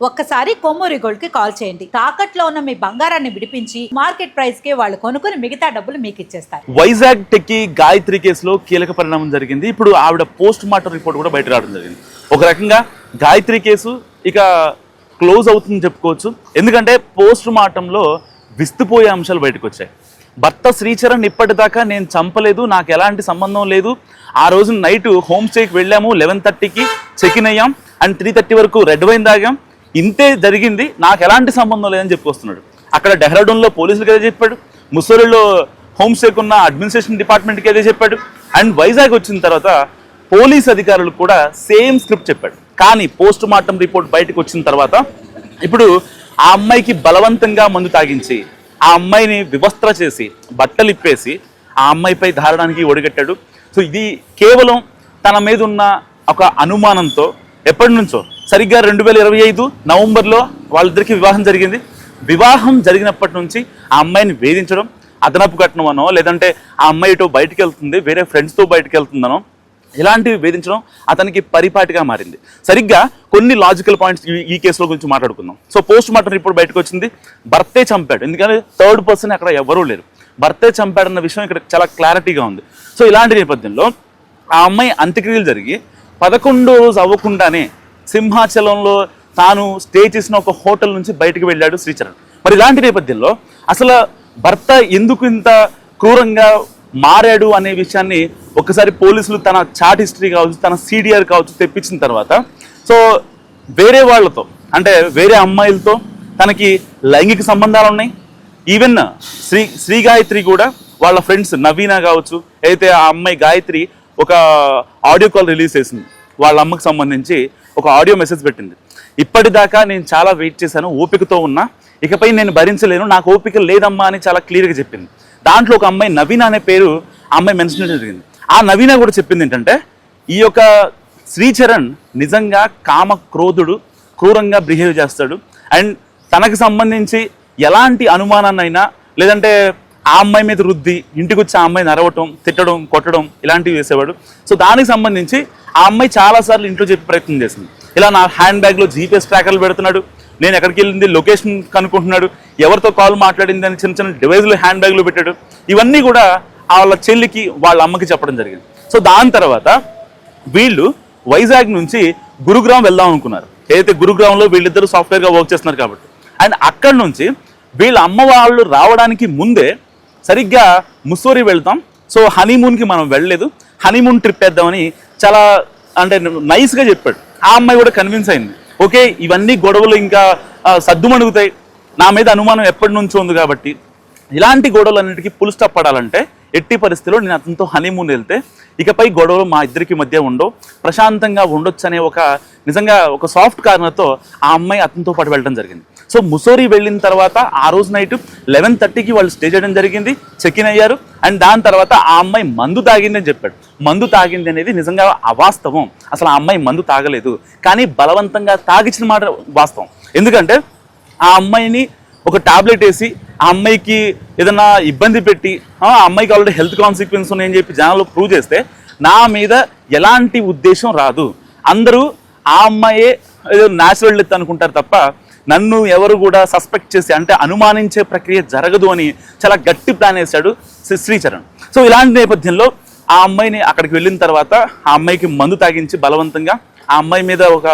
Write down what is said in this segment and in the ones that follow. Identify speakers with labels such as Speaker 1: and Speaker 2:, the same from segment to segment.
Speaker 1: ఒక్కసారి కొమ్మూరి గోల్డ్ కి కాల్ చేయండి. తాకట్లో ఉన్న మీ బంగారాన్ని విడిపించి మార్కెట్ ప్రైస్ కి వాళ్ళు కొనుక్కుని మిగతా డబ్బులు మీకు ఇచ్చేస్తారు.
Speaker 2: వైజాగ్ టెక్కి గాయత్రి కేసులో కీలక పరిణామం జరిగింది. ఇప్పుడు ఆవిడ పోస్ట్ మార్టం రిపోర్ట్ కూడా బయట రావడం జరిగింది. ఒక రకంగా గాయత్రి కేసు ఇక క్లోజ్ అవుతుందని చెప్పుకోవచ్చు. ఎందుకంటే పోస్ట్ మార్టంలో విస్తుపోయే అంశాలు బయటకు వచ్చాయి. భర్త శ్రీచరణ్ ఇప్పటిదాకా నేను చంపలేదు, నాకు ఎలాంటి సంబంధం లేదు, ఆ రోజు నైట్ హోమ్ స్టేకి వెళ్ళాము, 11:30కి చెక్ ఇన్ అయ్యాం అండ్ 3:30 వరకు రెడ్ వైన్ తాగాం, ఇంతే జరిగింది, నాకు ఎలాంటి సంబంధం లేదని చెప్పుకొస్తున్నాడు. అక్కడ డెహ్రాడూన్లో పోలీసులకి అదే చెప్పాడు, ముస్సోరిలో హోమ్ స్టేకి ఉన్న అడ్మినిస్ట్రేషన్ డిపార్ట్మెంట్కి అదే చెప్పాడు అండ్ వైజాగ్ వచ్చిన తర్వాత పోలీస్ అధికారులు కూడా సేమ్ స్క్రిప్ట్ చెప్పాడు. కానీ పోస్ట్ మార్టం రిపోర్ట్ బయటకు వచ్చిన తర్వాత ఇప్పుడు ఆ అమ్మాయికి బలవంతంగా మందు తాగించి ఆ అమ్మాయిని వివస్త్ర చేసి బట్టలు ఇప్పేసి ఆ అమ్మాయిపై దారడానికి ఒడిగట్టాడు. సో ఇది కేవలం తన మీద ఉన్న ఒక అనుమానంతో ఎప్పటి నుంచో సరిగ్గా 2025 నవంబర్లో వాళ్ళిద్దరికి వివాహం జరిగింది. వివాహం జరిగినప్పటి నుంచి ఆ అమ్మాయిని వేధించడం, అదనపు కట్నం అనో లేదంటే ఆ అమ్మాయి ఇటో బయటకు వెళ్తుంది, వేరే ఫ్రెండ్స్తో బయటకు వెళ్తుందనో ఇలాంటివి వేధించడం అతనికి పరిపాటిగా మారింది. సరిగ్గా కొన్ని లాజికల్ పాయింట్స్ ఈ కేసులో గురించి మాట్లాడుకుందాం. సో పోస్ట్ మార్టం రిపోర్ట్ బయటకు వచ్చింది, భర్తే చంపాడు, ఎందుకంటే థర్డ్ పర్సన్ అక్కడ ఎవరూ లేరు, భర్తే చంపాడన్న విషయం ఇక్కడ చాలా క్లారిటీగా ఉంది. సో ఇలాంటి నేపథ్యంలో ఆ అమ్మాయి అంత్యక్రియలు జరిగి 11వ రోజు అవ్వకుండానే సింహాచలంలో తాను స్టే చేసిన ఒక హోటల్ నుంచి బయటకు వెళ్ళాడు శ్రీచరణ్. మరి ఇలాంటి నేపథ్యంలో అసలు భర్త ఎందుకు ఇంత క్రూరంగా మారాడు అనే విషయాన్ని ఒకసారి పోలీసులు తన చాట్ హిస్టరీ కావచ్చు, తన CDR కావచ్చు తెప్పించిన తర్వాత సో వేరే వాళ్ళతో అంటే వేరే అమ్మాయిలతో తనకి లైంగిక సంబంధాలు ఉన్నాయి. ఈవెన్ శ్రీ గాయత్రి కూడా వాళ్ళ ఫ్రెండ్స్ నవీన కావచ్చు, అయితే ఆ అమ్మాయి గాయత్రి ఒక ఆడియో కాల్ రిలీజ్ చేసింది, వాళ్ళ అమ్మకి సంబంధించి ఒక ఆడియో మెసేజ్ పెట్టింది. ఇప్పటిదాకా నేను చాలా వెయిట్ చేశాను, ఓపికతో ఉన్నా, ఇకపై నేను భరించలేను, నాకు ఓపిక లేదమ్మా అని చాలా క్లియర్గా చెప్పింది. దాంట్లో ఒక అమ్మాయి నవీన అనే పేరు ఆ అమ్మాయి మెన్షన్ చేయడం జరిగింది. ఆ నవీన కూడా చెప్పింది ఏంటంటే ఈ యొక్క శ్రీచరణ్ నిజంగా కామ క్రోధుడు, క్రూరంగా బిహేవ్ చేస్తాడు అండ్ తనకు సంబంధించి ఎలాంటి అనుమానాన్నైనా లేదంటే ఆ అమ్మాయి మీద రుద్ది ఇంటికి వచ్చి ఆ అమ్మాయిని అరవటం, తిట్టడం, కొట్టడం ఇలాంటివి చేసేవాడు. సో దానికి సంబంధించి ఆ అమ్మాయి చాలాసార్లు ఇంట్లో చెప్పే ప్రయత్నం చేసింది. ఇలా నా హ్యాండ్ బ్యాగ్లో GPS ట్రాకర్లు పెడుతున్నాడు, నేను ఎక్కడికి వెళ్ళింది లొకేషన్ కనుక్కుంటున్నాడు, ఎవరితో కాల్ మాట్లాడింది అని చిన్న చిన్న డివైజ్లు హ్యాండ్ బ్యాగ్లో పెట్టాడు. ఇవన్నీ కూడా వాళ్ళ చెల్లికి వాళ్ళ అమ్మకి చెప్పడం జరిగింది. సో దాని తర్వాత వీళ్ళు వైజాగ్ నుంచి గురుగ్రామ్ వెళ్దాం అనుకున్నారు. ఏదైతే గురుగ్రామ్లో వీళ్ళిద్దరూ సాఫ్ట్వేర్గా వర్క్ చేస్తున్నారు కాబట్టి అండ్ అక్కడి నుంచి వీళ్ళ అమ్మ వాళ్ళు రావడానికి ముందే సరిగ్గా ముస్సోరి వెళ్తాం, సో హనీమూన్కి మనం వెళ్ళలేదు, హనీమూన్ ట్రిప్ వేద్దామని చాలా అంటే నైస్గా చెప్పాడు. ఆ అమ్మాయి కూడా కన్విన్స్ అయింది, ఓకే ఇవన్నీ గొడవలు ఇంకా సద్దుమణుగుతాయి, నా మీద అనుమానం ఎప్పటి నుంచో ఉంది కాబట్టి ఇలాంటి గొడవలన్నిటికీ ఫుల్ స్టాప్ పడాలంటే ఎట్టి పరిస్థితిలో నేను అతనితో హనీమూన్ వెళ్తే ఇకపై గొడవలు మా ఇద్దరికి మధ్య ఉండవు, ప్రశాంతంగా ఉండొచ్చు అనే ఒక నిజంగా ఒక సాఫ్ట్ కార్నర్తో ఆ అమ్మాయి అతనితో పాటు వెళ్ళడం జరిగింది. సో ముస్సోరి వెళ్ళిన తర్వాత ఆ రోజు నైట్ 11:30కి వాళ్ళు స్టే చేయడం జరిగింది, చెక్ ఇన్ అయ్యారు అండ్ దాని తర్వాత ఆ అమ్మాయి మందు తాగింది అని చెప్పాడు. మందు తాగింది అనేది నిజంగా అవాస్తవం, అసలు ఆ అమ్మాయి మందు తాగలేదు, కానీ బలవంతంగా తాగించిన మాట వాస్తవం. ఎందుకంటే ఆ అమ్మాయిని ఒక టాబ్లెట్ వేసి ఆ అమ్మాయికి ఏదైనా ఇబ్బంది పెట్టి ఆ అమ్మాయికి ఆల్రెడీ హెల్త్ కాన్సిక్వెన్స్ ఉన్నాయని చెప్పి జనాల్లో ప్రూవ్ చేస్తే నా మీద ఎలాంటి ఉద్దేశం రాదు, అందరూ ఆ అమ్మాయే ఏదో న్యాచురల్ డెత్ అనుకుంటారు తప్ప నన్ను ఎవరు కూడా సస్పెక్ట్ చేసి అంటే అనుమానించే ప్రక్రియ జరగదు అని చాలా గట్టి ప్లాన్ వేశాడు శ్రీచరణ్. సో ఇలాంటి నేపథ్యంలో ఆ అమ్మాయిని అక్కడికి వెళ్ళిన తర్వాత ఆ అమ్మాయికి మందు తాగించి బలవంతంగా ఆ అమ్మాయి మీద ఒక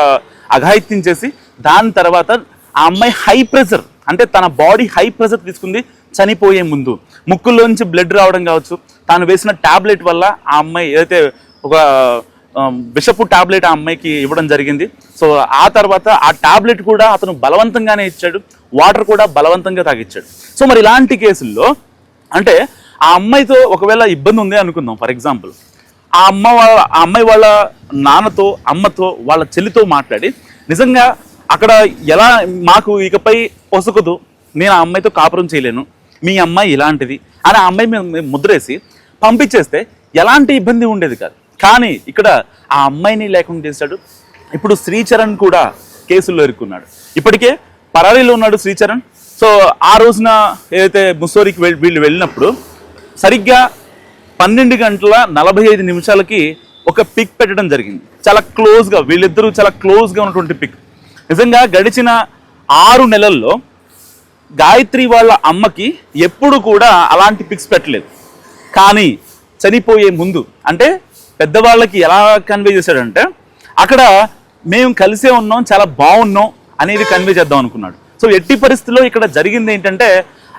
Speaker 2: అఘాయిత్యం చేసి దాని తర్వాత ఆ అమ్మాయి హై ప్రెషర్ అంటే తన బాడీ హై ప్రెషర్ తీసుకుంది చనిపోయే ముందు, ముక్కుల్లోంచి బ్లడ్ రావడం కావచ్చు, తాను వేసిన టాబ్లెట్ వల్ల ఆ అమ్మాయి ఏదైతే ఒక విషపు టాబ్లెట్ ఆ అమ్మాయికి ఇవ్వడం జరిగింది. సో ఆ తర్వాత ఆ టాబ్లెట్ కూడా అతను బలవంతంగానే ఇచ్చాడు, వాటర్ కూడా బలవంతంగా తాగిచ్చాడు. సో మరి ఇలాంటి కేసుల్లో అంటే ఆ అమ్మాయితో ఒకవేళ ఇబ్బంది ఉంది అనుకుందాం, ఫర్ ఎగ్జాంపుల్ ఆ అమ్మాయి వాళ్ళ నాన్నతో, అమ్మతో, వాళ్ళ చెల్లితో మాట్లాడి నిజంగా అక్కడ ఎలా మాకు ఇకపై పొసకదు, నేను ఆ అమ్మాయితో కాపురం చేయలేను, మీ అమ్మాయి ఇలాంటిది అని ఆ అమ్మాయి మీద ముద్రేసి పంపించేస్తే ఎలాంటి ఇబ్బంది ఉండేది కాదు. కానీ ఇక్కడ ఆ అమ్మాయిని లేకుండా చేశాడు. ఇప్పుడు శ్రీచరణ్ కూడా కేసుల్లో ఇరుక్కున్నాడు, ఇప్పటికే పరారీలో ఉన్నాడు శ్రీచరణ్. సో ఆ రోజున ఏదైతే ముస్సోరికి వీళ్ళు వెళ్ళినప్పుడు సరిగ్గా 12:45 ఒక పిక్ పెట్టడం జరిగింది, చాలా క్లోజ్గా, వీళ్ళిద్దరూ చాలా క్లోజ్గా ఉన్నటువంటి పిక్. నిజంగా గడిచిన 6 నెలల్లో గాయత్రి వాళ్ళ అమ్మకి ఎప్పుడు కూడా అలాంటి పిక్స్ పెట్టలేదు. కానీ చనిపోయే ముందు అంటే పెద్దవాళ్ళకి ఎలా కన్వే చేశాడంటే అక్కడ మేము కలిసే ఉన్నాం, చాలా బాగున్నాం అనేది కన్వే చేద్దాం అనుకున్నాడు. సో ఎట్టి పరిస్థితుల్లో ఇక్కడ జరిగింది ఏంటంటే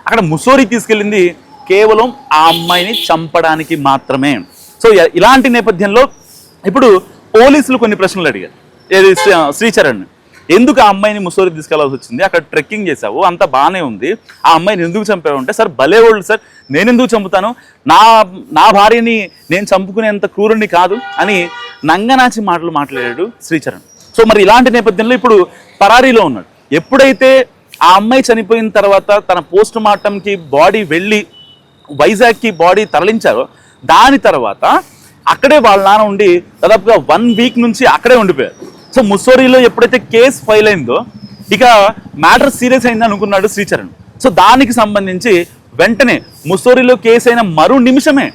Speaker 2: అక్కడ ముసోరి తీసుకెళ్ళింది కేవలం ఆ అమ్మాయిని చంపడానికి మాత్రమే. సో ఇలాంటి నేపథ్యంలో ఇప్పుడు పోలీసులు కొన్ని ప్రశ్నలు అడిగారు. ఏది శ్రీచరణ్, ఎందుకు ఆ అమ్మాయిని ముసోరి తీసుకెళ్లాల్సి వచ్చింది, అక్కడ ట్రెక్కింగ్ చేసావు, అంత బాగానే ఉంది, ఆ అమ్మాయిని ఎందుకు చంపావు అంటే, సార్ భలేవాళ్ళు సార్, నేను ఎందుకు చంపుతాను, నా భార్యని నేను చంపుకునేంత క్రూరుని కాదు అని నంగనాచి మాటలు మాట్లాడాడు శ్రీచరణ్. సో మరి ఇలాంటి నేపథ్యంలో ఇప్పుడు పరారీలో ఉన్నాడు. ఎప్పుడైతే ఆ అమ్మాయి చనిపోయిన తర్వాత తన పోస్ట్ మార్టంకి బాడీ వెళ్ళి వైజాగ్కి బాడీ తరలించారో దాని తర్వాత అక్కడే వాళ్ళ నాన్న ఉండి దాదాపుగా 1 వీక్ నుంచి అక్కడే ఉండిపోయారు. సో ముస్సోరీలో ఎప్పుడైతే కేసు ఫైల్ అయిందో ఇక మ్యాటర్ సీరియస్ అయింది అనుకున్నాడు శ్రీచరణ్. సో దానికి సంబంధించి వెంటనే ముస్సోరీలో కేసు అయిన మరో నిమిషమే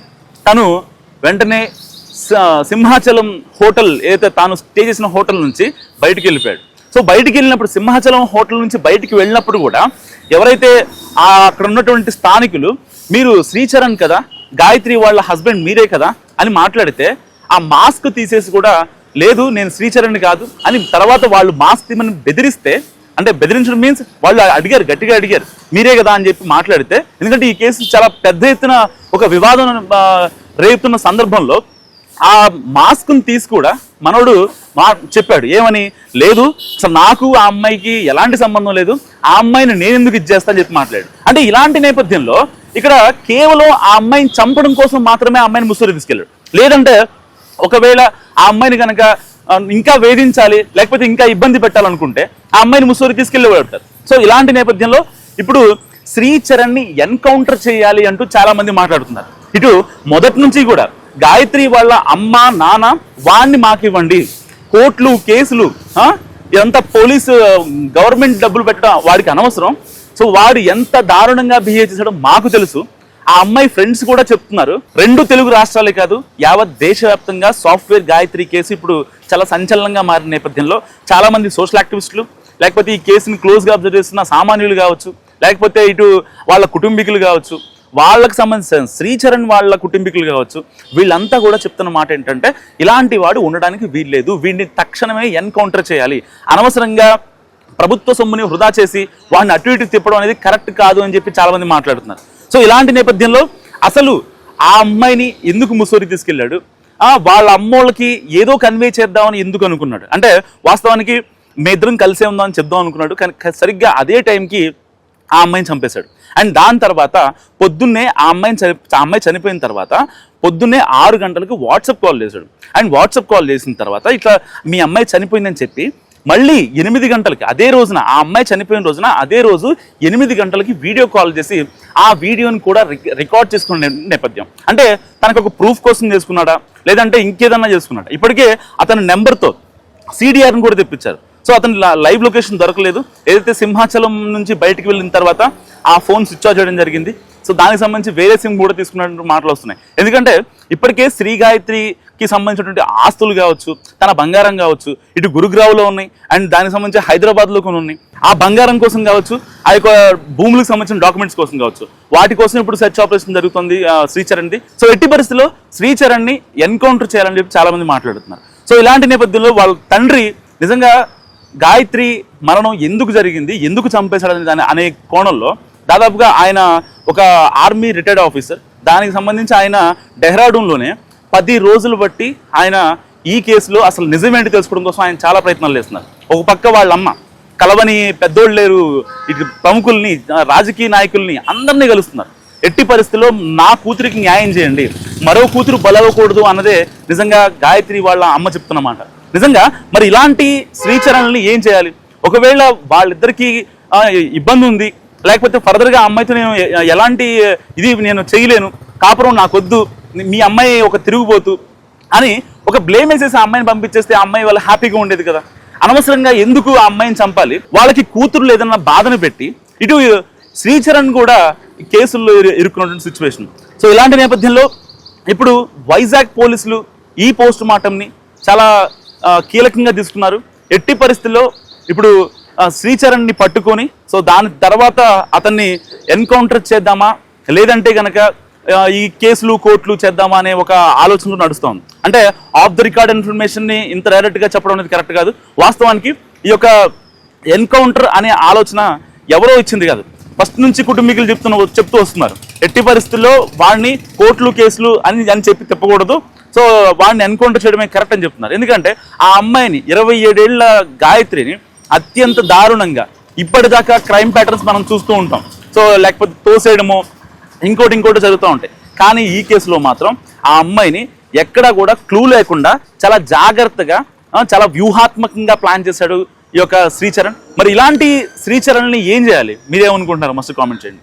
Speaker 2: తను వెంటనే సింహాచలం హోటల్, ఏదైతే తాను స్టే చేసిన హోటల్ నుంచి బయటికి వెళ్ళిపోయాడు. సో బయటికి వెళ్ళినప్పుడు సింహాచలం హోటల్ నుంచి బయటికి వెళ్ళినప్పుడు కూడా ఎవరైతే అక్కడ ఉన్నటువంటి స్థానికులు, మీరు శ్రీచరణ్ కదా, గాయత్రి వాళ్ళ హస్బెండ్ మీరే కదా అని మాట్లాడితే ఆ మాస్క్ తీసేసి కూడా లేదు నేను శ్రీచరణ్ కాదు అని తర్వాత వాళ్ళు మాస్క్ తీమని బెదిరిస్తే, అంటే బెదిరించడం మీన్స్ వాళ్ళు అడిగారు, గట్టిగా అడిగారు మీరే కదా అని చెప్పి మాట్లాడితే, ఎందుకంటే ఈ కేసు చాలా పెద్ద ఎత్తున ఒక వివాదం రేపుతున్న సందర్భంలో ఆ మాస్క్ని తీసి కూడా మనోడు చెప్పాడు ఏమని, లేదు అసలు నాకు ఆ అమ్మాయికి ఎలాంటి సంబంధం లేదు, ఆ అమ్మాయిని నేను ఎందుకు ఇచ్చేస్తా అని చెప్పి మాట్లాడాడు. అంటే ఇలాంటి నేపథ్యంలో ఇక్కడ కేవలం ఆ అమ్మాయిని చంపడం కోసం మాత్రమే ఆ అమ్మాయిని ముస్సోరీ తీసుకెళ్ళాడు. లేదంటే ఒకవేళ ఆ అమ్మాయిని కనుక ఇంకా వేధించాలి లేకపోతే ఇంకా ఇబ్బంది పెట్టాలనుకుంటే ఆ అమ్మాయిని ముస్సోరీ తీసుకెళ్ళేవాడు. సో ఇలాంటి నేపథ్యంలో ఇప్పుడు శ్రీచరణ్ని ఎన్కౌంటర్ చేయాలి అంటూ చాలా మంది మాట్లాడుతున్నారు. ఇటు మొదటి నుంచి కూడా గాయత్రి వాళ్ళ అమ్మ నాన్న వాడిని మాకివ్వండి, కోర్టులు కేసులు ఇదంతా పోలీసు గవర్నమెంట్ డబ్బులు పెట్టడం వాడికి అనవసరం, సో వాడు ఎంత దారుణంగా బిహేవ్ చేశాడో మాకు తెలుసు. ఆ అమ్మాయి ఫ్రెండ్స్ కూడా చెప్తున్నారు. 2 తెలుగు రాష్ట్రాలే కాదు యావత్ దేశవ్యాప్తంగా సాఫ్ట్వేర్ గాయత్రి కేసు ఇప్పుడు చాలా సంచలనంగా మారిన నేపథ్యంలో చాలా మంది సోషల్ యాక్టివిస్టులు, లేకపోతే ఈ కేసుని క్లోజ్గా అబ్జర్వ్ చేస్తున్న సామాన్యులు కావచ్చు, లేకపోతే ఇటు వాళ్ళ కుటుంబీకులు కావచ్చు, వాళ్ళకి సంబంధించిన శ్రీచరణ్ వాళ్ళ కుటుంబీకులు కావచ్చు, వీళ్ళంతా కూడా చెప్తున్న మాట ఏంటంటే ఇలాంటి వాడు ఉండడానికి వీల్లేదు, వీడిని తక్షణమే ఎన్కౌంటర్ చేయాలి, అనవసరంగా ప్రభుత్వ సొమ్ముని వృధా చేసి వాడిని అటు ఇటు తిప్పడం అనేది కరెక్ట్ కాదు అని చెప్పి చాలా మంది మాట్లాడుతున్నారు. సో ఇలాంటి నేపథ్యంలో అసలు ఆ అమ్మాయిని ఎందుకు ముస్సోరీ తీసుకెళ్ళాడు, వాళ్ళ అమ్మోళ్ళకి ఏదో కన్వే చేద్దామని ఎందుకు అనుకున్నాడు అంటే, వాస్తవానికి మీ ఇద్దరం కలిసే ఉందామని చెప్దాం అనుకున్నాడు, కానీ సరిగ్గా అదే టైంకి ఆ అమ్మాయిని చంపేశాడు. అండ్ దాని తర్వాత పొద్దున్నే ఆ అమ్మాయి చనిపోయిన తర్వాత పొద్దున్నే 6 గంటలకు వాట్సాప్ కాల్ చేశాడు. అండ్ వాట్సాప్ కాల్ చేసిన తర్వాత ఇట్లా మీ అమ్మాయి చనిపోయిందని చెప్పి మళ్ళీ 8 గంటలకి అదే రోజున, ఆ అమ్మాయి చనిపోయిన రోజున అదే రోజు 8 గంటలకి వీడియో కాల్ చేసి ఆ వీడియోని కూడా రికార్డ్ చేసుకున్న నేపథ్యం. అంటే తనకు ఒక ప్రూఫ్ కోసం చేసుకున్నాడా లేదంటే ఇంకేదన్నా చేసుకున్నాడా, ఇప్పటికే అతని నెంబర్తో CDRని కూడా తెప్పించారు. సో అతని లైవ్ లొకేషన్ దొరకలేదు. ఏదైతే సింహాచలం నుంచి బయటికి వెళ్ళిన తర్వాత ఆ ఫోన్ స్విచ్ ఆఫ్ చేయడం జరిగింది. సో దానికి సంబంధించి వేరే సిమ్ కూడా తీసుకున్నట్టు మాటలు వస్తున్నాయి. ఎందుకంటే ఇప్పటికే శ్రీ గాయత్రికి సంబంధించినటువంటి ఆస్తులు కావచ్చు, తన బంగారం కావచ్చు, ఇటు గురుగ్రావ్లో ఉన్నాయి, అండ్ దానికి సంబంధించి హైదరాబాద్లో కొన్ని ఉన్నాయి. ఆ బంగారం కోసం కావచ్చు, ఆ యొక్క భూములకు సంబంధించిన డాక్యుమెంట్స్ కోసం కావచ్చు, వాటి కోసం ఇప్పుడు సెర్చ్ ఆపరేషన్ జరుగుతుంది శ్రీచరణ్ది. సో ఎట్టి పరిస్థితుల్లో శ్రీచరణ్ని ఎన్కౌంటర్ చేయాలని చెప్పి చాలా మంది మాట్లాడుతున్నారు. సో ఇలాంటి నేపథ్యంలో వాళ్ళ తండ్రి నిజంగా గాయత్రి మరణం ఎందుకు జరిగింది, ఎందుకు చంపేశాడని అనే కోణంలో దాదాపుగా ఆయన ఒక ఆర్మీ రిటైర్డ్ ఆఫీసర్, దానికి సంబంధించి ఆయన డెహ్రాడూన్లోనే 10 రోజులు బట్టి ఆయన ఈ కేసులో అసలు నిజమేంటి తెలుసుకోవడం కోసం ఆయన చాలా ప్రయత్నాలు చేస్తున్నారు. ఒక పక్క వాళ్ళ అమ్మ కలవని పెద్దోళ్ళు లేరు, ఇటు ప్రముఖుల్ని, రాజకీయ నాయకుల్ని అందరినీ కలుస్తున్నారు. ఎట్టి పరిస్థితుల్లో నా కూతురికి న్యాయం చేయండి, మరో కూతురు బలవకూడదు అన్నదే నిజంగా గాయత్రి వాళ్ళ అమ్మ చెప్తున్నమాట. నిజంగా మరి ఇలాంటి శ్రీచరణ్ని ఏం చేయాలి, ఒకవేళ వాళ్ళిద్దరికీ ఇబ్బంది ఉంది, లేకపోతే ఫర్దర్గా అమ్మాయితో నేను ఎలాంటి ఇది నేను చేయలేను, కాపురం నాకొద్దు, మీ అమ్మాయి ఒక తిరుగుబోతు అని ఒక బ్లేమ్ వేసేసి ఆ అమ్మాయిని పంపించేస్తే ఆ అమ్మాయి వాళ్ళు హ్యాపీగా ఉండేది కదా. అనవసరంగా ఎందుకు ఆ అమ్మాయిని చంపాలి, వాళ్ళకి కూతురు ఏదన్నా బాధను పెట్టి ఇటు శ్రీచరణ్ కూడా కేసుల్లో ఇరుక్కున్నటువంటి సిచ్యువేషన్. సో ఇలాంటి నేపథ్యంలో ఇప్పుడు వైజాగ్ పోలీసులు ఈ పోస్ట్ మార్టంని చాలా కీలకంగా తీసుకున్నారు. ఎట్టి పరిస్థితుల్లో ఇప్పుడు శ్రీచరణ్ని పట్టుకొని సో దాని తర్వాత అతన్ని ఎన్కౌంటర్ చేద్దామా లేదంటే కనుక ఈ కేసులు కోర్టులు చేద్దామా అనే ఒక ఆలోచన నడుస్తోంది. అంటే ఆఫ్ ద రికార్డ్ ఇన్ఫర్మేషన్ని ఇంత డైరెక్ట్గా చెప్పడం అనేది కరెక్ట్ కాదు. వాస్తవానికి ఈ యొక్క ఎన్కౌంటర్ అనే ఆలోచన ఎవరో ఇచ్చింది కాదు, ఫస్ట్ నుంచి కుటుంబీకులు చెప్తూ వస్తున్నారు. ఎట్టి పరిస్థితుల్లో వాడిని కోర్టులు కేసులు అని చెప్పి తిప్పకూడదు, సో వాడిని ఎన్కౌంటర్ చేయడమే కరెక్ట్ అని చెప్తున్నారు. ఎందుకంటే ఆ అమ్మాయిని 27 ఏళ్ల గాయత్రిని అత్యంత దారుణంగా ఇప్పటిదాకా క్రైమ్ ప్యాటర్న్స్ మనం చూస్తూ ఉంటాం. సో లేకపోతే తోసేయడము ఇంకోటి జరుగుతూ ఉంటాయి. కానీ ఈ కేసులో మాత్రం ఆ అమ్మాయిని ఎక్కడా కూడా క్లూ లేకుండా చాలా జాగ్రత్తగా చాలా వ్యూహాత్మకంగా ప్లాన్ చేశాడు ఈ యొక్క శ్రీచరణ్. మరి ఇలాంటి శ్రీచరణ్ని ఏం చేయాలి, మీరేమనుకుంటున్నారు? మస్తు కామెంట్ చేయండి.